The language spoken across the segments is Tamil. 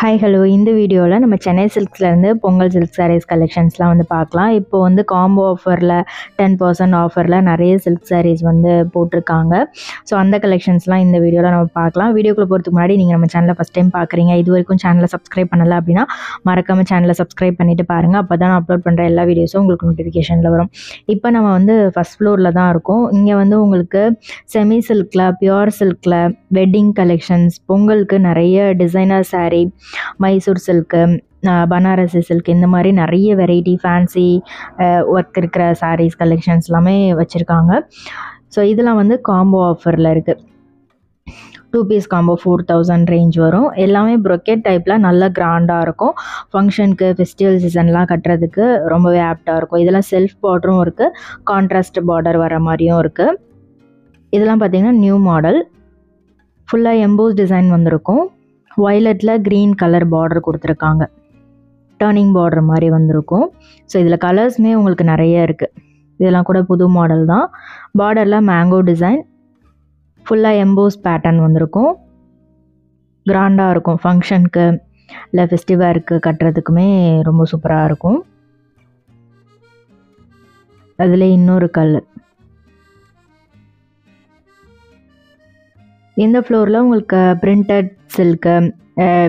ஹாய் ஹலோ இந்த வீடியோவில் நம்ம சென்னை சில்க்ஸ்லேருந்து பொங்கல் சில்க் சாரீஸ் கலெக்ஷன்ஸ்லாம் வந்து பார்க்கலாம். இப்போ வந்து காம்போ ஆஃபரில் 10% ஆஃபரில் நிறைய சில்க் சாரீஸ் வந்து போட்டிருக்காங்க. ஸோ அந்த கலெக்ஷன்ஸ்லாம் இந்த வீடியோவில் நம்ம பார்க்கலாம். வீடியோக்குள்ளே போகிறதுக்கு முன்னாடி நீங்கள் நம்ம சேனலை ஃபஸ்ட் டைம் பார்க்குறீங்க, இது வரைக்கும் சேனலை சப்ஸ்கிரைப் பண்ணலை அப்படின்னா மறக்காமல் சேனலை சப்ஸ்கிரைப் பண்ணிவிட்டு பாருங்கள். அப்போ தான் நான் அப்லோட் பண்ணுற எல்லா வீடியோஸும் உங்களுக்கு நோட்டிஃபிகேஷனில் வரும். இப்போ நம்ம வந்து ஃபஸ்ட் ஃப்ளோரில் தான் இருக்கோம். இங்கே வந்து உங்களுக்கு செமி சில்கில், பியூர் சில்கில், வெட்டிங் கலெக்ஷன்ஸ், பொங்கலுக்கு நிறைய designer sari, Mysore silk, Banarasi silk, இந்த மாதிரி நிறைய வெரைட்டி ஃபேன்சி ஒர்க் இருக்கிற சாரீஸ் கலெக்ஷன்ஸ் எல்லாமே வச்சுருக்காங்க. ஸோ இதெல்லாம் வந்து காம்போ ஆஃபரில் இருக்குது. 2 பீஸ் காம்போ 4000 ரேஞ்ச் வரும். எல்லாமே ப்ரொக்கெட் டைப்பில் நல்ல கிராண்டாக இருக்கும். ஃபங்க்ஷனுக்கு, ஃபெஸ்டிவல் சீசன்லாம் கட்டுறதுக்கு ரொம்பவே ஆப்டாக இருக்கும். இதெல்லாம் செல்ஃப் பார்டரும் இருக்குது, கான்ட்ராஸ்ட் பார்டர் வர மாதிரியும் இருக்குது. இதெல்லாம் பார்த்திங்கன்னா நியூ மாடல், ஃபுல்லாக எம்போஸ் டிசைன் வந்திருக்கும். வயலட்டில் க்ரீன் கலர் பார்டர் கொடுத்துருக்காங்க, டர்னிங் பார்டர் மாதிரி வந்திருக்கும். ஸோ இதில் கலர்ஸுமே உங்களுக்கு நிறைய இருக்குது. இதெல்லாம் கூட புது மாடல் தான். பார்டரில் மேங்கோ டிசைன், ஃபுல்லாக எம்போஸ் பேட்டர்ன் வந்திருக்கும். கிராண்டாக இருக்கும். ஃபங்க்ஷனுக்கு இல்லை ஃபெஸ்டிவலுக்கு கட்டுறதுக்குமே ரொம்ப சூப்பராக இருக்கும். அதில் இன்னொரு கலர். இந்த ஃப்ளோரில் உங்களுக்கு printed silk,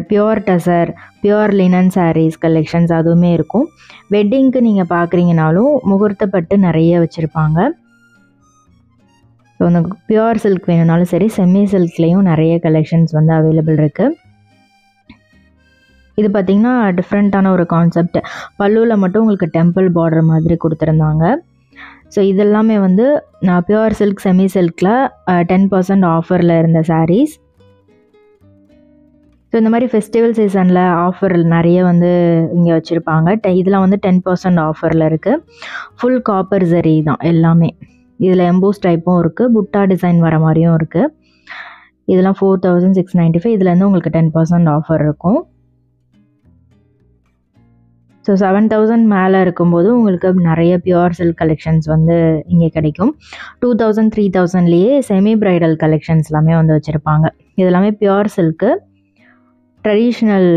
pure tussar, pure linen sarees collections அதுவுமே இருக்கும். வெட்டிங்க்கு நீங்கள் பார்க்குறீங்கனாலும் முகூர்த்தப்பட்டு நிறைய வச்சுருப்பாங்க. ஸோ அந்த பியோர் சில்க் வேணும்னாலும் சரி, செமி சில்க்லேயும் நிறைய கலெக்ஷன்ஸ் வந்து அவைலபிள் இருக்குது. இது பார்த்திங்கன்னா டிஃப்ரெண்ட்டான ஒரு கான்செப்ட். பல்லுவில் மட்டும் உங்களுக்கு டெம்பிள் பார்டர் மாதிரி கொடுத்துருந்தாங்க. ஸோ இதெல்லாமே வந்து நான் பியூர் சில்க், செமி சில்கில் 10% ஆஃபரில் இருந்த சாரீஸ். ஸோ இந்த மாதிரி ஃபெஸ்டிவல் சீசனில் ஆஃபர் நிறைய வந்து இங்கே வச்சுருப்பாங்க. இதெல்லாம் வந்து 10% ஆஃபரில் இருக்குது. ஃபுல் காப்பர் ஜரி தான் எல்லாமே. இதில் எம்போஸ் டைப்பும் இருக்குது, புட்டா டிசைன் வர மாதிரியும் இருக்குது. இதெல்லாம் 4695. இதுலேருந்து உங்களுக்கு 10% ஆஃபர் இருக்கும். ஸோ 7000 மேலே இருக்கும்போது உங்களுக்கு நிறைய பியூர் சில்க் கலெக்ஷன்ஸ் வந்து இங்கே கிடைக்கும். 2000, 3000லேயே செமி பிரைடல் கலெக்ஷன்ஸ் எல்லாமே வந்து வச்சுருப்பாங்க. இதெல்லாமே பியூர் சில்க்கு, ட்ரெடிஷ்னல்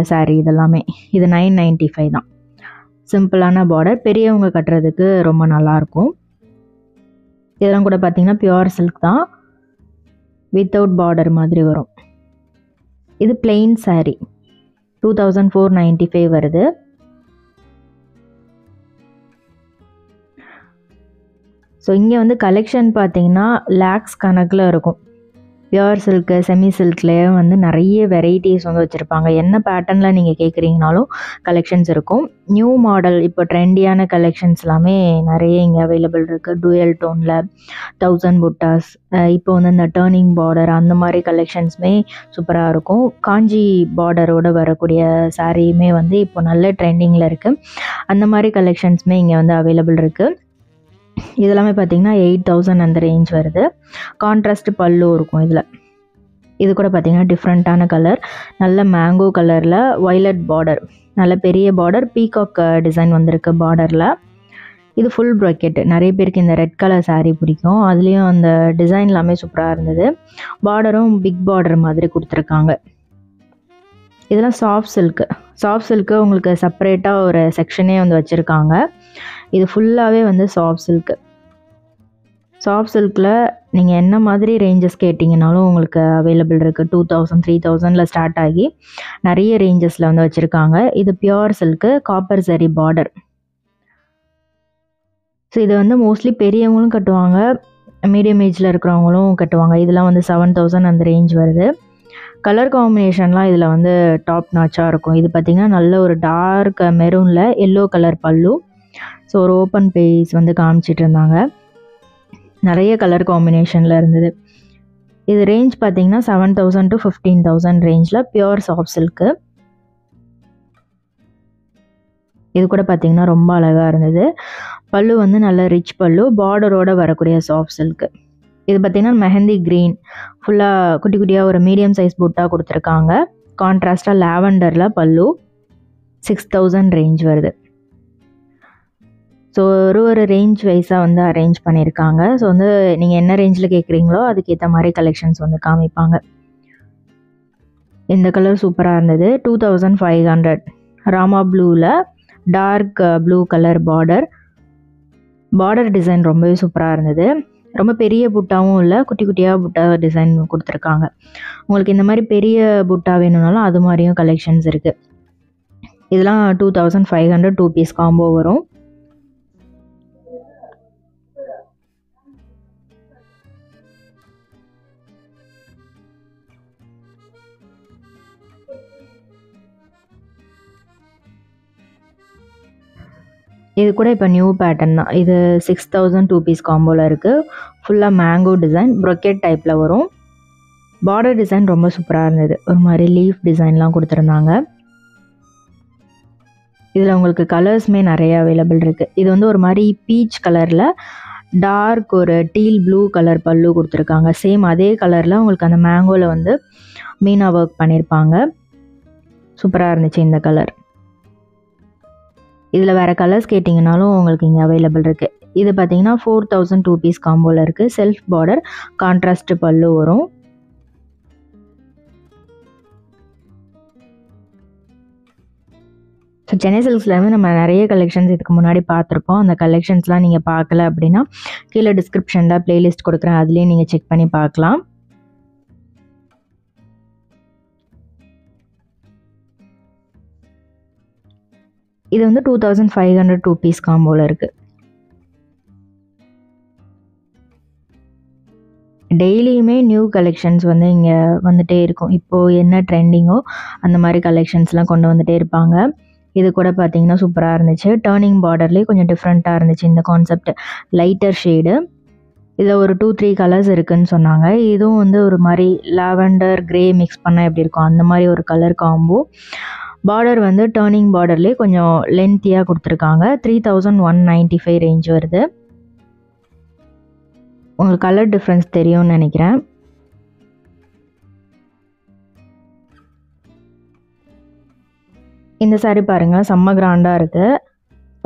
சாரீ இதெல்லாமே. இது 995 தான். சிம்பிளான பார்டர், பெரியவங்க கட்டுறதுக்கு ரொம்ப நல்லாயிருக்கும். இதெல்லாம் கூட பார்த்திங்கன்னா பியூர் சில்க் தான், வித்தவுட் பார்டர் மாதிரி வரும். இது பிளெயின் சாரீ 2495 வருது. ஸோ இங்கே வந்து கலெக்ஷன் பார்த்திங்கன்னா லேக்ஸ் கணக்கில் இருக்கும். பியூர் சில்க்கு, செமி சில்க்லேயே வந்து நிறைய வெரைட்டிஸ் வந்து வச்சுருப்பாங்க. என்ன பேட்டர்னில் நீங்கள் கேட்குறீங்கனாலும் கலெக்ஷன்ஸ் இருக்கும். நியூ மாடல் இப்போ ட்ரெண்டியான கலெக்ஷன்ஸ் எல்லாமே நிறைய இங்கே அவைலபிள் இருக்குது. டூயல் டோனில் 1000 புட்டாஸ், இப்போ வந்து இந்த டர்னிங் பார்டர், அந்த மாதிரி கலெக்ஷன்ஸுமே சூப்பராக இருக்கும். காஞ்சி பார்டரோடு வரக்கூடிய சாரியுமே வந்து இப்போ நல்ல ட்ரெண்டிங்கில் இருக்குது. அந்த மாதிரி கலெக்ஷன்ஸுமே இங்கே வந்து அவைலபிள் இருக்குது. இதெல்லாமே பார்த்திங்கன்னா 8000 அந்த ரேஞ்ச் வருது. கான்ட்ராஸ்ட் பல்லு இருக்கும் இதில். இது கூட பார்த்திங்கன்னா டிஃப்ரெண்ட்டான கலர், நல்ல மேங்கோ கலரில் வயலட் பார்டர், நல்ல பெரிய பார்டர், பீகாக் டிசைன் வந்திருக்கு பார்டரில். இது ஃபுல் ப்ராக்கெட். நிறைய பேருக்கு இந்த ரெட் கலர் சாரீ பிடிக்கும். அதுலேயும் அந்த டிசைன் எல்லாமே சூப்பராக இருந்தது. பார்டரும் பிக் பார்டர் மாதிரி கொடுத்துருக்காங்க. இதெல்லாம் சாஃப்ட் சில்க்கு. சாஃப்ட் சில்க்கு உங்களுக்கு செப்பரேட்டாக ஒரு செக்ஷனே வந்து வச்சுருக்காங்க. இது ஃபுல்லாகவே வந்து சாஃப்ட் சில்க்கு. சாஃப்ட் சில்கில் நீங்கள் என்ன மாதிரி ரேஞ்சஸ் கேட்டிங்கனாலும் உங்களுக்கு அவைலபிள் இருக்குது. 2000, 3000ல் ஸ்டார்ட் ஆகி நிறைய ரேஞ்சஸில் வந்து வச்சுருக்காங்க. இது பியூர் சில்க்கு, காப்பர் சரி பார்டர். ஸோ இது வந்து மோஸ்ட்லி பெரியவங்களும் கட்டுவாங்க, மீடியம் ஏஜில் இருக்கிறவங்களும் கட்டுவாங்க. இதெல்லாம் வந்து 7000 அந்த ரேஞ்ச் வருது. கலர் காம்பினேஷன்லாம் இதில் வந்து டாப் நாச்சாக இருக்கும். இது பார்த்திங்கன்னா நல்ல ஒரு டார்க் மெரூனில் எல்லோ கலர் பல்லு. ஸோ ஒரு ஓப்பன் பேஸ் வந்து காமிச்சிட்டு இருந்தாங்க. நிறைய கலர் காம்பினேஷனில் இருந்தது. இது ரேஞ்ச் பார்த்திங்கன்னா 7000 to 15000 ரேஞ்சில் பியூர் சாஃப்ட் சில்க்கு. இது கூட பார்த்திங்கன்னா ரொம்ப அழகாக இருந்தது. பல்லு வந்து நல்ல ரிச் பல்லு, பார்டரோடு வரக்கூடிய சாஃப்ட் சில்க்கு. இது பார்த்திங்கன்னா மெஹந்தி க்ரீன், ஃபுல்லாக குட்டி குட்டியாக ஒரு மீடியம் சைஸ் புட்டா கொடுத்துருக்காங்க. கான்ட்ராஸ்டாக லாவெண்டரில் பல்லு. 6000 ரேஞ்ச் வருது. ஸோ ஒரு ரேஞ்ச் வைஸாக வந்து அரேஞ்ச் பண்ணியிருக்காங்க. ஸோ வந்து நீங்கள் என்ன ரேஞ்சில் கேட்குறீங்களோ அதுக்கேற்ற மாதிரி கலெக்ஷன்ஸ் வந்து காமிப்பாங்க. இந்த கலர் சூப்பராக இருந்தது. 2500 ராமா ப்ளூவில் dark blue colour border design ரொம்பவே சூப்பராக இருந்தது. ரொம்ப பெரிய புட்டாவும் இல்லை, குட்டி குட்டியாக புட்டா டிசைன் கொடுத்துருக்காங்க. உங்களுக்கு இந்த மாதிரி பெரிய புட்டா வேணும்னாலும் அது மாதிரியும் கலெக்ஷன்ஸ் இருக்குது. இதெல்லாம் 2500 2 பீஸ் காம்போ வரும். இது கூட இப்போ நியூ பேட்டர்ன் தான். இது 6000 2 பீஸ் காம்போவில் இருக்குது. ஃபுல்லாக மேங்கோ டிசைன் ப்ரொக்கெட் டைப்பில் வரும். பார்டர் டிசைன் ரொம்ப சூப்பராக இருந்தது. ஒரு மாதிரி லீஃப் டிசைன்லாம் கொடுத்துருந்தாங்க. இதில் உங்களுக்கு கலர்ஸுமே நிறைய அவைலபிள் இருக்குது. இது வந்து ஒரு மாதிரி பீச் கலரில் டார்க் ஒரு டீல் ப்ளூ கலர் பல்லு கொடுத்துருக்காங்க. சேம் அதே கலரில் உங்களுக்கு அந்த மேங்கோவில் வந்து மீனா ஒர்க் பண்ணியிருப்பாங்க. சூப்பராக இருந்துச்சு இந்த கலர். இதில் வேறு கலர்ஸ் கேட்டிங்கனாலும் உங்களுக்கு இங்கே அவைலபிள் இருக்குது. இது பார்த்தீங்கன்னா 4000 2 பீஸ் காம்போவில் இருக்குது. செல்ஃப் பார்டர் கான்ட்ராஸ்ட் பல்லு வரும். ஸோ சென்னை சில்க்ஸ்லேருந்து நம்ம நிறைய கலெக்ஷன்ஸ் இதுக்கு முன்னாடி பார்த்துருப்போம். அந்த கலெக்ஷன்ஸ்லாம் நீங்கள் பார்க்கல அப்படின்னா கீழே டிஸ்கிரிப்ஷனில் ப்ளேலிஸ்ட் கொடுக்குறேன், அதுலேயும் நீங்கள் செக் பண்ணி பார்க்கலாம். இது வந்து 2500 2 பீஸ் காம்போவில் இருக்குது. டெய்லியுமே நியூ கலெக்ஷன்ஸ் வந்து இங்கே வந்துகிட்டே இருக்கும். இப்போது என்ன ட்ரெண்டிங்கோ அந்த மாதிரி கலெக்ஷன்ஸ்லாம் கொண்டு வந்துகிட்டே இருப்பாங்க. இது கூட பார்த்தீங்கன்னா சூப்பராக இருந்துச்சு. டர்னிங் பார்டர்லேயே கொஞ்சம் டிஃப்ரெண்ட்டாக இருந்துச்சு இந்த கான்செப்ட். Lighter shade. இதில் ஒரு 2-3 கலர்ஸ் இருக்குதுன்னு சொன்னாங்க. இதுவும் வந்து ஒரு மாதிரி லாவெண்டர் கிரே மிக்ஸ் பண்ணால் எப்படி இருக்கும் அந்த மாதிரி ஒரு கலர் காம்போ. பார்டர் வந்து டர்னிங் பார்டர்லேயே கொஞ்சம் லென்த்தியாக கொடுத்துருக்காங்க. 3195 ரேஞ்ச் வருது. உங்களுக்கு கலர் டிஃப்ரென்ஸ் தெரியும்னு நினைக்கிறேன். இந்த சாரீ பாருங்கள், செம்ம கிராண்டாக இருக்குது.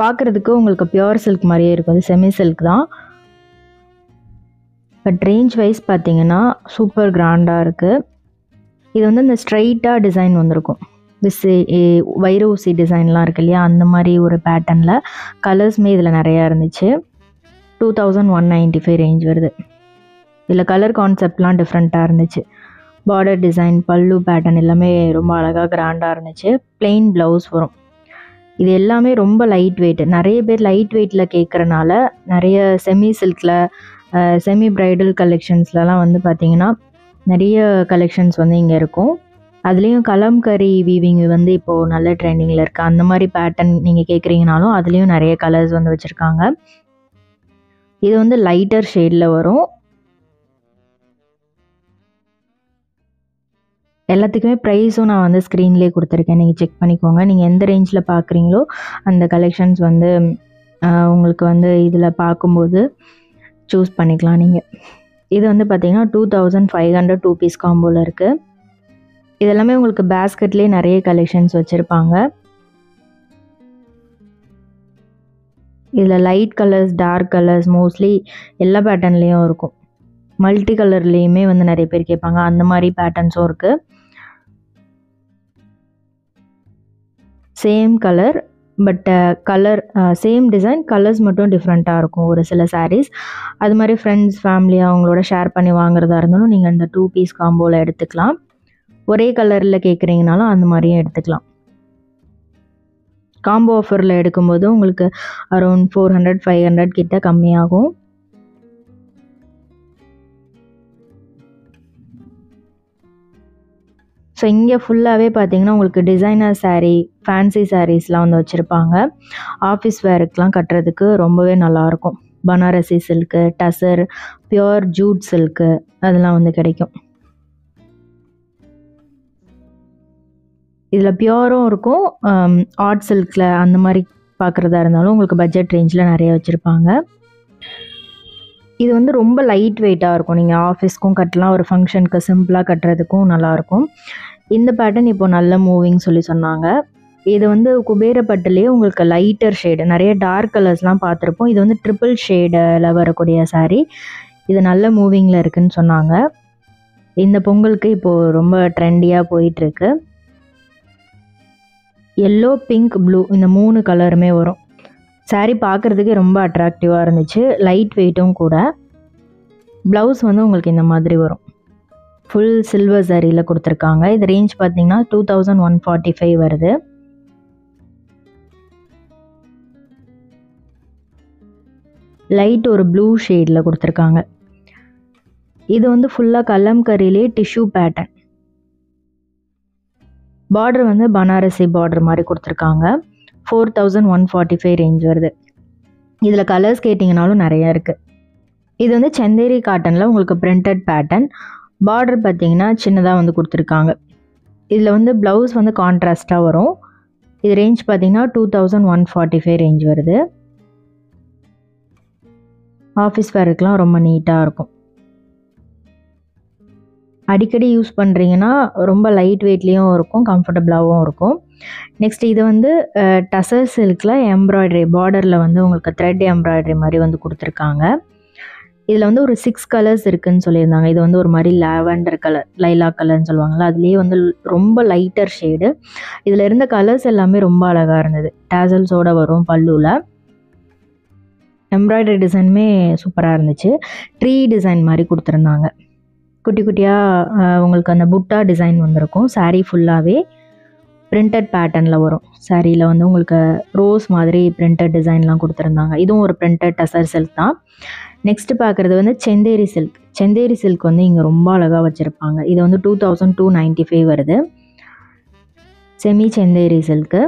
பார்க்குறதுக்கு உங்களுக்கு பியோர் சில்க் மாதிரியே இருக்கும். அது செமி சில்க் தான். பட் ரேஞ்ச் வைஸ் பார்த்தீங்கன்னா சூப்பர் கிராண்டாக இருக்குது. இது வந்து இந்த ஸ்ட்ரைட்டாக டிசைன் வந்திருக்கும். வைர ஊசி டிசைன்லாம் இருக்கு இல்லையா, அந்த மாதிரி ஒரு பேட்டர்னில் கலர்ஸுமே இதில் நிறையா இருந்துச்சு. 2195 ரேஞ்ச் வருது. இதில் கலர் கான்செப்ட்லாம் டிஃப்ரெண்ட்டாக இருந்துச்சு. பார்டர் டிசைன் பல்லு பேட்டர்ன் எல்லாமே ரொம்ப அழகாக கிராண்டாக இருந்துச்சு. பிளெயின் ப்ளவுஸ் வரும். இது எல்லாமே ரொம்ப லைட் வெயிட். நிறைய பேர் லைட் வெயிட்டில் கேட்குறனால நிறைய செமி சில்கில் செமி ப்ரைடல் கலெக்ஷன்ஸ்லலாம் வந்து பார்த்திங்கன்னா நிறைய கலெக்ஷன்ஸ் வந்து இங்கே இருக்கும். அதுலேயும் கலம்கரி வீவிங் வந்து இப்போது நல்ல ட்ரெண்டிங்கில் இருக்குது. அந்த மாதிரி பேட்டர்ன் நீங்கள் கேட்குறீங்கனாலும் அதுலேயும் நிறைய கலர்ஸ் வந்து வச்சுருக்காங்க. இது வந்து லைட்டர் ஷேடில் வரும். எல்லாத்துக்குமே ப்ரைஸும் நான் வந்து ஸ்க்ரீன்லேயே கொடுத்துருக்கேன், நீங்கள் செக் பண்ணிக்கோங்க. நீங்கள் எந்த ரேஞ்சில் பார்க்குறீங்களோ அந்த கலெக்ஷன்ஸ் வந்து உங்களுக்கு வந்து இதில் பார்க்கும்போது சூஸ் பண்ணிக்கலாம் நீங்கள். இது வந்து பார்த்திங்கன்னா 2500 2 பீஸ் காம்போவில் இருக்குது. இதெல்லாமே உங்களுக்கு பேஸ்கெட்லேயே நிறைய கலெக்ஷன்ஸ் வச்சுருப்பாங்க. இதில் light colours dark colours mostly எல்லா பேட்டர்ன்லேயும் இருக்கும். மல்டி கலர்லேயுமே வந்து நிறைய பேர் கேட்பாங்க, அந்த மாதிரி பேட்டர்ன்ஸும் இருக்குது. Same colour but colour same design, colours மட்டும் டிஃப்ரெண்ட்டாக இருக்கும் ஒரு சில சாரீஸ். அது மாதிரி ஃப்ரெண்ட்ஸ் ஃபேமிலி அவங்களோட ஷேர் பண்ணி வாங்குறதா இருந்தாலும் நீங்கள் அந்த 2 பீஸ் காம்போவில் எடுத்துக்கலாம். ஒரே கலரில் கேட்குறீங்கனாலும் அந்த மாதிரியும் எடுத்துக்கலாம். காம்போ ஆஃபரில் எடுக்கும்போது உங்களுக்கு அரௌண்ட் 400-500 கிட்ட கம்மியாகும். ஸோ இங்கே ஃபுல்லாகவே பார்த்தீங்கன்னா உங்களுக்கு டிசைனர் சாரீ ஃபேன்சி சாரீஸ்லாம் வந்து வச்சுருப்பாங்க. ஆஃபீஸ் வேருக்கெலாம் கட்டுறதுக்கு ரொம்பவே நல்லாயிருக்கும். Banarasi silk, tussar, pure jute silk அதெல்லாம் வந்து கிடைக்கும். இதில் பியோரும் இருக்கும், ஆர்ட் சில்கில் அந்த மாதிரி பார்க்குறதா இருந்தாலும் உங்களுக்கு பட்ஜெட் ரேஞ்சில் நிறைய வச்சுருப்பாங்க. இது வந்து ரொம்ப லைட் வெயிட்டாக இருக்கும். நீங்கள் ஆஃபீஸ்க்கும் கட்டலாம், ஒரு ஃபங்க்ஷனுக்கு சிம்பிளாக கட்டுறதுக்கும் நல்லாயிருக்கும். இந்த பேட்டர்ன் இப்போ நல்ல மூவிங் சொல்லி சொன்னாங்க. இது வந்து குபேரப்பட்டுலேயே உங்களுக்கு லைட்டர் ஷேடு, நிறைய டார்க் கலர்ஸ்லாம் பார்த்துருப்போம். இது வந்து ட்ரிபிள் ஷேடில் வரக்கூடிய சாரீ. இது நல்ல மூவிங்கில் இருக்குதுன்னு சொன்னாங்க. இந்த பொங்கலுக்கு இப்போது ரொம்ப ட்ரெண்டியாக போயிட்டுருக்கு. எல்லோ, பிங்க், ப்ளூ இந்த 3 கலருமே வரும். சாரீ பார்க்குறதுக்கு ரொம்ப அட்ராக்டிவாக இருந்துச்சு. லைட் வெயிட்டும் கூட. ப்ளவுஸ் வந்து உங்களுக்கு இந்த மாதிரி வரும். ஃபுல் சில்வர் சாரியில் கொடுத்துருக்காங்க. இது ரேஞ்ச் பார்த்தீங்கன்னா 2145 வருது. லைட் ஒரு ப்ளூ ஷேடில் கொடுத்துருக்காங்க. இது வந்து ஃபுல்லாக கலம்கரியிலே டிஷ்யூ பேட்டர்ன். பார்டர் வந்து பனாரசி பார்டர் மாதிரி கொடுத்துருக்காங்க. 4145 ரேஞ்ச் வருது. இதில் கலர்ஸ் கேட்டிங்கனாலும் நிறையா இருக்குது. இது வந்து சந்தேரி காட்டனில் உங்களுக்கு பிரிண்டட் பேட்டர்ன். பார்டர் பார்த்தீங்கன்னா சின்னதாக வந்து கொடுத்துருக்காங்க. இதில் வந்து ப்ளவுஸ் வந்து கான்ட்ராஸ்ட்டாக வரும். இது ரேஞ்ச் பார்த்தீங்கன்னா 2145 ரேஞ்ச் வருது. ஆஃபீஸ் வேருக்குலாம் ரொம்ப நீட்டாக இருக்கும். அடிக்கடி யூஸ் பண்ணுறீங்கன்னா ரொம்ப லைட் வெயிட்லேயும் இருக்கும், கம்ஃபர்டபுளாகவும் இருக்கும். நெக்ஸ்ட் இது வந்து டசர் சில்கில் எம்ப்ராய்டரி பார்டரில் வந்து உங்களுக்கு த்ரெட் எம்ப்ராய்டரி மாதிரி வந்து கொடுத்துருக்காங்க. இதில் வந்து ஒரு 6 கலர்ஸ் இருக்குதுன்னு சொல்லியிருந்தாங்க. இது வந்து ஒரு மாதிரி லாவெண்டர் கலர், லைலாக் கலர்னு சொல்லுவாங்கள்ல, அதுலேயே வந்து ரொம்ப லைட்டர் ஷேடு. இதில் இருந்த கலர்ஸ் எல்லாமே ரொம்ப அழகாக இருந்தது. டேசல்ஸோடு வரும் பல்லுவில். எம்ப்ராய்டரி டிசைனுமே சூப்பராக இருந்துச்சு. ட்ரீ டிசைன் மாதிரி கொடுத்துருந்தாங்க. குட்டி குட்டியாக உங்களுக்கு அந்த புட்டா டிசைன் வந்திருக்கும். சாரீ ஃபுல்லாகவே பிரிண்டட் பேட்டர்னில் வரும். சாரியில் வந்து உங்களுக்கு ரோஸ் மாதிரி பிரிண்டட் டிசைன்லாம் கொடுத்துருந்தாங்க. இதுவும் ஒரு பிரிண்டட் டசர் சில்க் தான். நெக்ஸ்ட்டு பார்க்குறது வந்து செந்தேரி சில்க். செந்தேரி சில்க் வந்து இங்கே ரொம்ப அழகாக வச்சுருப்பாங்க. இது வந்து 2295 வருது. Semi Chanderi silk.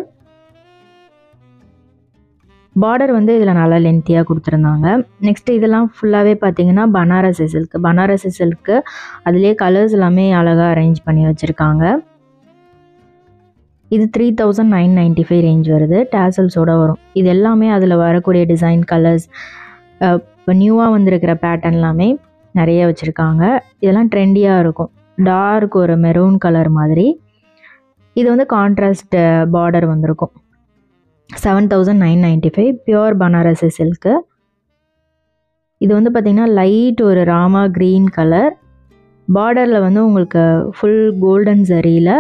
பார்டர் வந்து இதில் நல்லா லென்த்தியாக கொடுத்துருந்தாங்க. நெக்ஸ்ட்டு இதெல்லாம் ஃபுல்லாகவே பார்த்தீங்கன்னா பனாரசி சில்க். பனாரசி சில்க்கு அதுலேயே கலர்ஸ் எல்லாமே அழகாக அரேஞ்ச் பண்ணி வச்சுருக்காங்க. இது 3995 ரேஞ்ச் வருது. டேசல்ஸோடு வரும். இது எல்லாமே அதில் வரக்கூடிய டிசைன் கலர்ஸ் இப்போ நியூவாக வந்திருக்கிற பேட்டர்ன் எல்லாமே நிறைய வச்சுருக்காங்க. இதெல்லாம் ட்ரெண்டியாக இருக்கும். டார்க் ஒரு மெரூன் கலர் மாதிரி. இது வந்து கான்ட்ராஸ்ட் பார்டர் வந்திருக்கும். 7995 பியூர் பனாரசி சில்க்கு. இது வந்து பார்த்திங்கன்னா லைட் ஒரு ராமா க்ரீன் கலர். பார்டரில் வந்து உங்களுக்கு ஃபுல் கோல்டன் ஜரியில்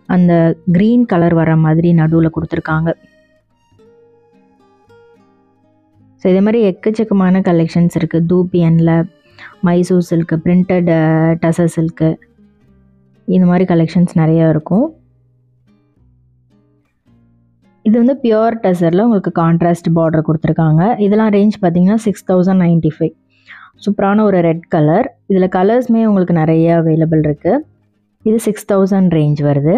அந்த க்ரீன் கலர் வர மாதிரி நடுவில் கொடுத்துருக்காங்க. ஸோ இதே மாதிரி எக்கச்சக்கமான கலெக்ஷன்ஸ் இருக்குது. தூப்பியனில் Mysore silk, printed tussar silk, இந்த மாதிரி கலெக்ஷன்ஸ் நிறையா இருக்கும். இது வந்து பியூர் டசரில் உங்களுக்கு கான்ட்ராஸ்ட் பார்டர் கொடுத்துருக்காங்க. இதெல்லாம் ரேஞ்ச் பார்த்தீங்கன்னா 6095. சூப்பரான ஒரு ரெட் கலர். இதில் கலர்ஸுமே உங்களுக்கு நிறைய அவைலபிள் இருக்குது. இது 6000 ரேஞ்ச் வருது.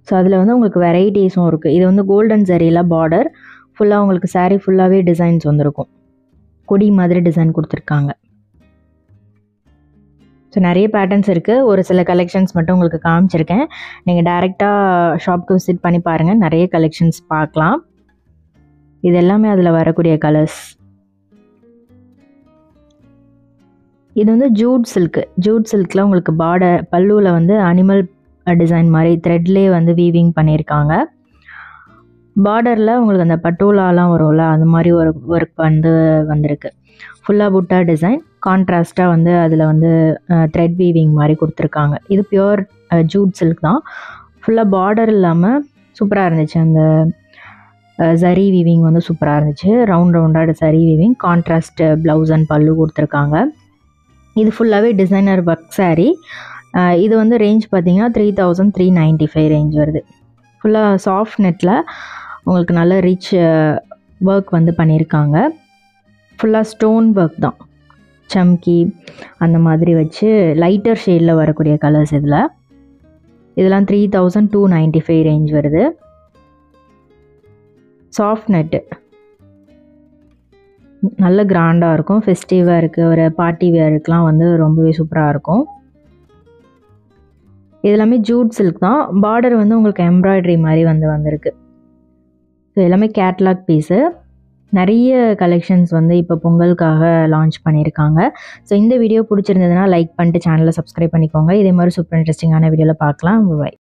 ஸோ அதில் வந்து உங்களுக்கு வெரைட்டிஸும் இருக்குது. இது வந்து கோல்டன் ஜரியில் பார்டர் ஃபுல்லாக உங்களுக்கு சாரீ ஃபுல்லாகவே டிசைன்ஸ் வந்திருக்கும். கொடி மாதிரி டிசைன் கொடுத்துருக்காங்க. ஸோ நிறைய பேட்டர்ன்ஸ் இருக்குது. ஒரு சில கலெக்ஷன்ஸ் மட்டும் உங்களுக்கு காமிச்சிருக்கேன். நீங்கள் டைரெக்டாக ஷாப்க்கு விசிட் பண்ணி பாருங்கள். நிறைய கலெக்ஷன்ஸ் பார்க்கலாம். இது எல்லாமே அதில் வரக்கூடிய கலர்ஸ். இது வந்து ஜூட் சில்க்கு. ஜூட் சில்கில் உங்களுக்கு பார்டர் பல்லுவில் வந்து அனிமல் டிசைன் மாதிரி த்ரெட்லேயே வந்து வீவிங் பண்ணியிருக்காங்க. பார்டரில் உங்களுக்கு அந்த பட்டோலாலாம் வரும்ல, அது மாதிரி ஒரு ஒர்க் வந்து வந்திருக்கு. ஃபுல்லாக புட்டா டிசைன் கான்ட்ராஸ்ட்டாக வந்து அதில் வந்து த்ரெட் வீவிங் மாதிரி கொடுத்துருக்காங்க. இது பியூர் ஜூட் சில்க் தான். ஃபுல்லாக பார்டர் இல்லாமல் சூப்பராக இருந்துச்சு. அந்த சரி வீவிங் வந்து சூப்பராக இருந்துச்சு. ரவுண்டாக சரி வீவிங், கான்ட்ராஸ்ட் ப்ளவுஸ் அண்ட் பல்லு கொடுத்துருக்காங்க. இது ஃபுல்லாகவே டிசைனர் ஒர்க் சாரீ. இது வந்து ரேஞ்ச் பார்த்தீங்கன்னா 3395 ரேஞ்ச் வருது. ஃபுல்லாக சாஃப்ட் நெட்டில் உங்களுக்கு நல்ல ரிச் ஒர்க் வந்து பண்ணியிருக்காங்க. ஃபுல்லாக ஸ்டோன் ஒர்க் தான். சம்கி அந்த மாதிரி வச்சு லைட்டர் ஷேடில் வரக்கூடிய கலர்ஸ் இதெல்லாம் 3295 ரேஞ்ச் வருது. சாஃப்ட் நெட்டு நல்ல கிராண்டாக இருக்கும். ஃபெஸ்டிவ் வேருக்கு, ஒரு பார்ட்டி வேருக்குலாம் வந்து ரொம்பவே சூப்பராக இருக்கும். இது எல்லாமே ஜூட் சில்க் தான். பார்டர் வந்து உங்களுக்கு எம்ப்ராய்டரி மாதிரி வந்திருக்கு. ஸோ எல்லாமே கேட்லாக் பீஸு. நிறைய கலெக்ஷன்ஸ் வந்து இப்போ பொங்கலுக்காக லான்ச் பண்ணியிருக்காங்க. ஸோ இந்த வீடியோ பிடிச்சிருந்ததுன்னா லைக் பண்ணிட்டு சேனலை சப்ஸ்கிரைப் பண்ணிக்கோங்க. இதே மாதிரி சூப்பர் இன்ட்ரெஸ்டிங்கான வீடியோவில் பார்க்கலாம். பாய்.